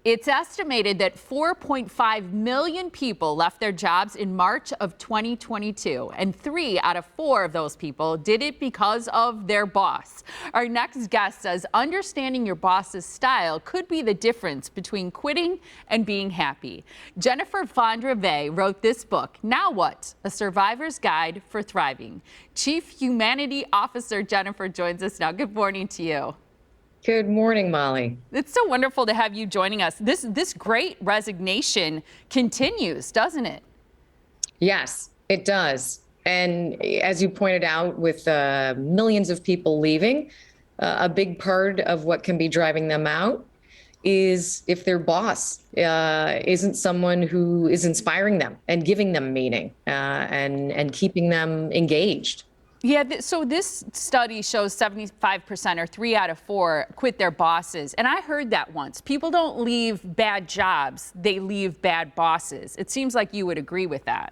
It's estimated that 4.5 million people left their jobs in March of 2022, and 3 out of 4 of those people did it because of their boss. Our next guest says understanding your boss's style could be the difference between quitting and being happy. Jennifer Fondrevay wrote this book, Now What? A Survivor's Guide for Thriving. Chief Humanity Officer Jennifer joins us now. Good morning to you. Good morning, Molly. It's so wonderful to have you joining us. This great resignation continues, doesn't it? Yes, it does. And as you pointed out, with millions of people leaving, a big part of what can be driving them out is if their boss isn't someone who is inspiring them and giving them meaning and keeping them engaged. Yeah, so this study shows 75% or 3 out of 4 quit their bosses. And I heard that once. People don't leave bad jobs, they leave bad bosses. It seems like you would agree with that.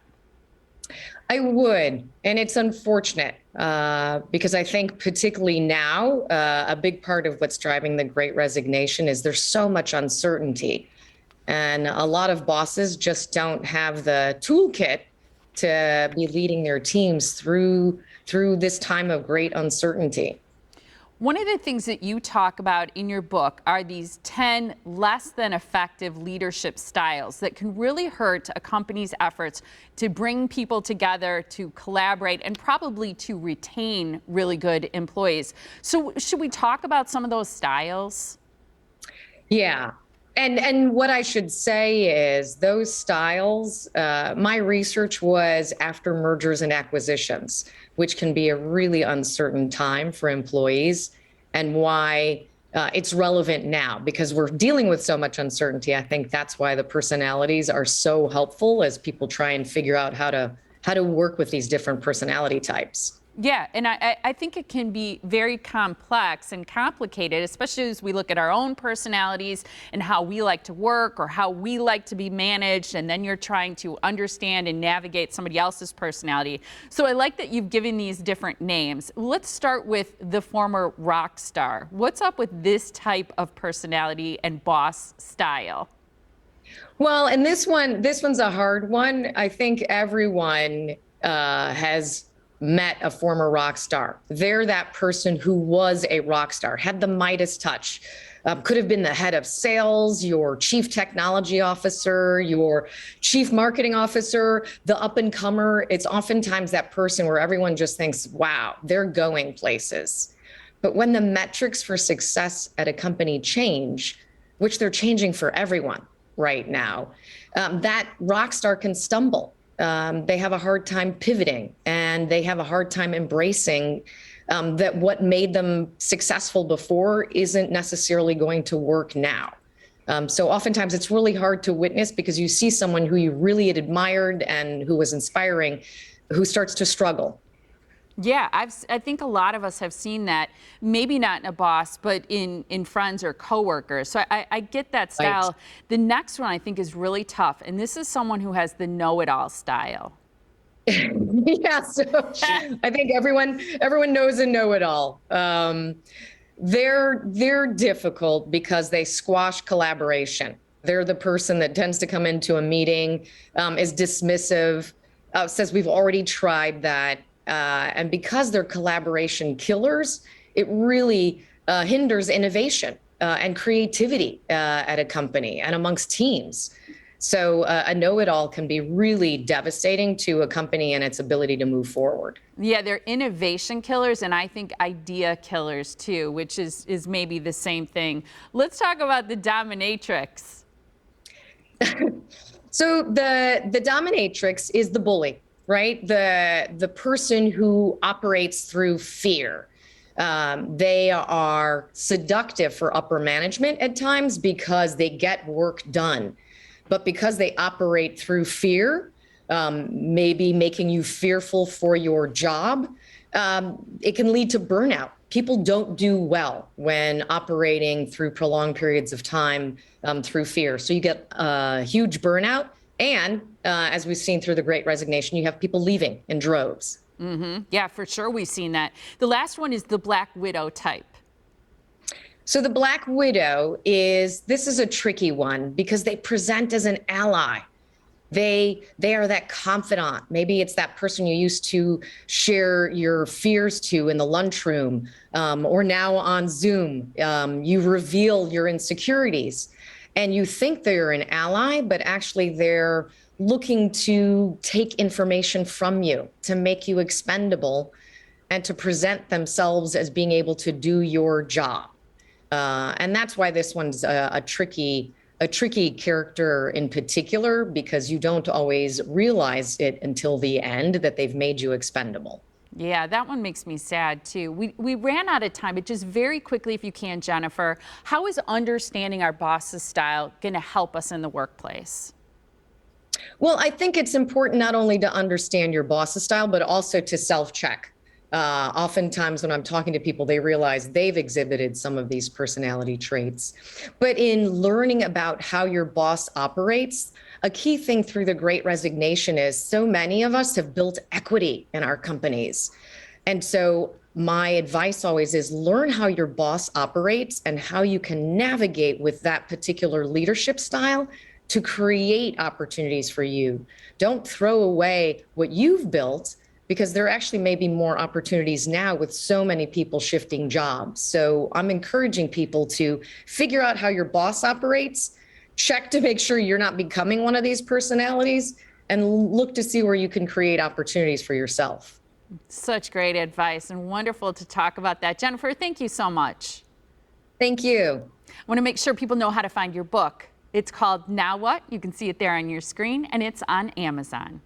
I would, and it's unfortunate because I think particularly now, a big part of what's driving the Great Resignation is there's so much uncertainty. And a lot of bosses just don't have the toolkit to be leading their teams through this time of great uncertainty. One of the things that you talk about in your book are these 10 less than effective leadership styles that can really hurt a company's efforts to bring people together, to collaborate, and probably to retain really good employees. So should we talk about some of those styles? Yeah. And what I should say is those styles, my research was after mergers and acquisitions, which can be a really uncertain time for employees, and why it's relevant now because we're dealing with so much uncertainty. I think that's why the personalities are so helpful as people try and figure out how to work with these different personality types. Yeah, and I think it can be very complex and complicated, especially as we look at our own personalities and how we like to work or how we like to be managed, and then you're trying to understand and navigate somebody else's personality. So I like that you've given these different names. Let's start with the former rock star. What's up with this type of personality and boss style? Well, and this one's a hard one. I think everyone has met a former rock star. They're that person who was a rock star, had the Midas touch, could have been the head of sales, your chief technology officer, your chief marketing officer, the up and comer. It's oftentimes that person where everyone just thinks, wow, they're going places. But when the metrics for success at a company change, which they're changing for everyone right now, that rock star can stumble. They have a hard time pivoting, and they have a hard time embracing that what made them successful before isn't necessarily going to work now. So oftentimes it's really hard to witness because you see someone who you really had admired and who was inspiring, who starts to struggle. Yeah, I think a lot of us have seen that, maybe not in a boss, but in friends or coworkers. So I get that style. Right. The next one I think is really tough, and this is someone who has the know-it-all style. Yeah, so I think everyone knows a know-it-all. They're difficult because they squash collaboration. They're the person that tends to come into a meeting, is dismissive, says we've already tried that. And because they're collaboration killers, it really hinders innovation and creativity at a company and amongst teams. So a know-it-all can be really devastating to a company and its ability to move forward. Yeah, they're innovation killers, and I think idea killers too, which is maybe the same thing. Let's talk about the dominatrix. So the dominatrix is the bully. Right? The person who operates through fear. They are seductive for upper management at times because they get work done. But because they operate through fear, maybe making you fearful for your job, it can lead to burnout. People don't do well when operating through prolonged periods of time through fear. So you get a huge burnout. And as we've seen through the Great Resignation, you have people leaving in droves. Mm-hmm. Yeah, for sure we've seen that. The last one is the Black Widow type. So the Black Widow this is a tricky one because they present as an ally. They are that confidant. Maybe it's that person you used to share your fears to in the lunchroom, or now on Zoom. You reveal your insecurities, and you think they're an ally, but actually they're looking to take information from you to make you expendable and to present themselves as being able to do your job. And that's why this one's a tricky character in particular, because you don't always realize it until the end that they've made you expendable. Yeah, that one makes me sad too. We ran out of time, but just very quickly, if you can, Jennifer, how is understanding our boss's style going to help us in the workplace? Well, I think it's important not only to understand your boss's style, but also to self-check. Oftentimes when I'm talking to people, they realize they've exhibited some of these personality traits. But in learning about how your boss operates, a key thing through the Great Resignation is so many of us have built equity in our companies. And so my advice always is learn how your boss operates and how you can navigate with that particular leadership style to create opportunities for you. Don't throw away what you've built, because there actually may be more opportunities now with so many people shifting jobs. So I'm encouraging people to figure out how your boss operates, check to make sure you're not becoming one of these personalities, and look to see where you can create opportunities for yourself. Such great advice and wonderful to talk about that. Jennifer, thank you so much. Thank you. I want to make sure people know how to find your book. It's called Now What? You can see it there on your screen, and it's on Amazon.